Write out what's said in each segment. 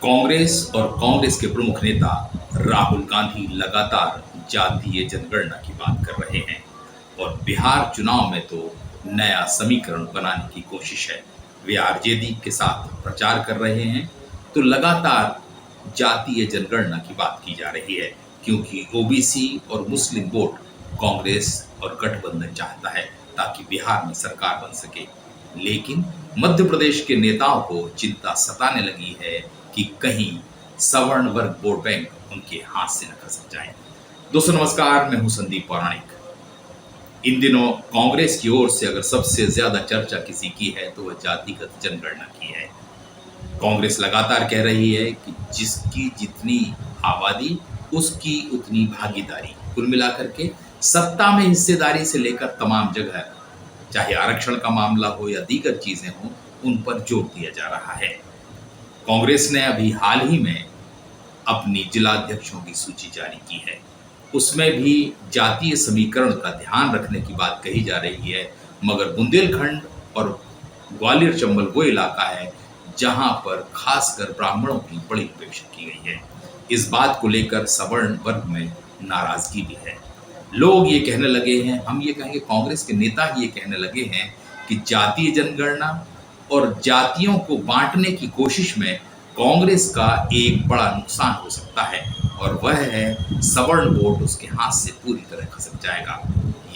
कांग्रेस और कांग्रेस के प्रमुख नेता राहुल गांधी लगातार जातीय जनगणना की बात कर रहे हैं और बिहार चुनाव में तो नया समीकरण बनाने की कोशिश है। वे आरजेडी के साथ प्रचार कर रहे हैं तो लगातार जातीय जनगणना की बात की जा रही है, क्योंकि ओबीसी और मुस्लिम वोट कांग्रेस और गठबंधन चाहता है ताकि बिहार में सरकार बन सके। लेकिन मध्य प्रदेश के नेताओं को चिंता सताने लगी है कि कहीं सवर्ण वर्ग वोट बैंक उनके हाथ से न खसक जाए। दोस्तों नमस्कार, मैं हूं संदीप पौराणिक। इन दिनों कांग्रेस की ओर से अगर सबसे ज्यादा चर्चा किसी की है तो वह जातिगत जनगणना की है। कांग्रेस लगातार कह रही है कि जिसकी जितनी आबादी उसकी उतनी भागीदारी, कुल मिलाकर के सत्ता में हिस्सेदारी से लेकर तमाम जगह, चाहे आरक्षण का मामला हो या दीगर चीजें हो, उन पर जोर दिया जा रहा है। कांग्रेस ने अभी हाल ही में अपनी जिलाध्यक्षों की सूची जारी की है। उसमें भी जातीय समीकरण का ध्यान रखने की बात कही जा रही है, मगर बुंदेलखंड और ग्वालियर चंबल वो इलाका है जहां पर खासकर ब्राह्मणों की बड़ी उपेक्षा की गई है। इस बात को लेकर सवर्ण वर्ग में नाराजगी भी है। लोग ये कहने लगे हैं, हम ये कहेंगे कांग्रेस के नेता ही ये कहने लगे हैं कि जातीय जनगणना और जातियों को बांटने की कोशिश में कांग्रेस का एक बड़ा नुकसान हो सकता है और वह है सवर्ण वोट उसके हाथ से पूरी तरह खसक जाएगा।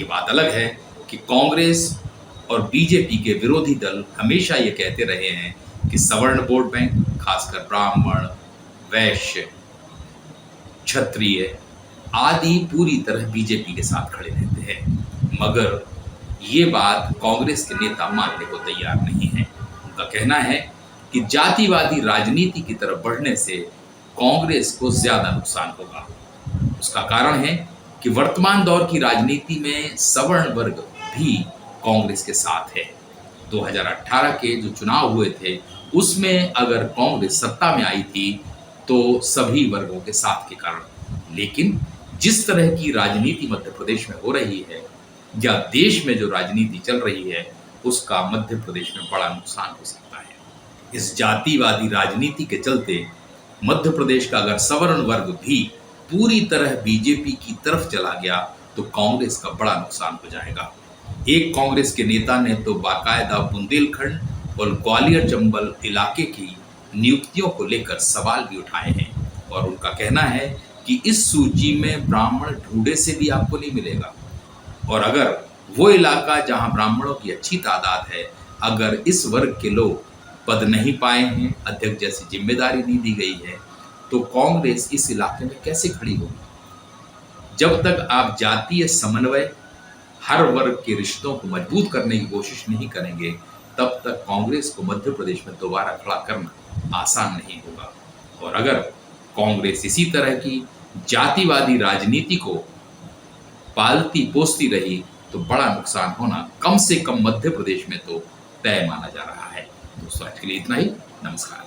ये बात अलग है कि कांग्रेस और बीजेपी के विरोधी दल हमेशा ये कहते रहे हैं कि सवर्ण वोट बैंक, खासकर ब्राह्मण, वैश्य, क्षत्रिय आदि पूरी तरह बीजेपी के साथ खड़े रहते हैं, मगर ये बात कांग्रेस के नेता मानने को तैयार नहीं है। उनका कहना है कि जातिवादी राजनीति की तरफ बढ़ने से कांग्रेस को ज्यादा नुकसान होगा। उसका कारण है कि वर्तमान दौर की राजनीति में सवर्ण वर्ग भी कांग्रेस के साथ है। 2018 के जो चुनाव हुए थे उसमें अगर कांग्रेस सत्ता में आई थी तो सभी वर्गों के साथ के कारण, लेकिन जिस तरह की राजनीति मध्य प्रदेश में हो रही है या देश में जो राजनीति चल रही है उसका मध्य प्रदेश में बड़ा नुकसान हो सकता है। इस जातिवादी राजनीति के चलते मध्य प्रदेश का अगर सवर्ण वर्ग भी पूरी तरह बीजेपी की तरफ चला गया तो कांग्रेस का बड़ा नुकसान हो जाएगा। एक कांग्रेस के नेता ने तो बाकायदा बुंदेलखंड और ग्वालियर चंबल इलाके की नियुक्तियों को लेकर सवाल भी उठाए हैं और उनका कहना है कि इस सूची में ब्राह्मण ढूंढे से भी आपको नहीं मिलेगा, और अगर वो इलाका जहां ब्राह्मणों की अच्छी तादाद है, अगर इस वर्ग के लोग पद नहीं पाए हैं, अध्यक्ष जैसी जिम्मेदारी नहीं दी गई है, तो कांग्रेस इस इलाके में कैसे खड़ी होगी। जब तक आप जातीय समन्वय, हर वर्ग के रिश्तों को मजबूत करने की कोशिश नहीं करेंगे, तब तक कांग्रेस को मध्य प्रदेश में दोबारा खड़ा करना आसान नहीं होगा। और अगर कांग्रेस इसी तरह की जातिवादी राजनीति को पालती पोसती रही तो बड़ा नुकसान होना कम से कम मध्य प्रदेश में तो तय माना जा रहा है। दोस्तों आज के लिए इतना ही। नमस्कार।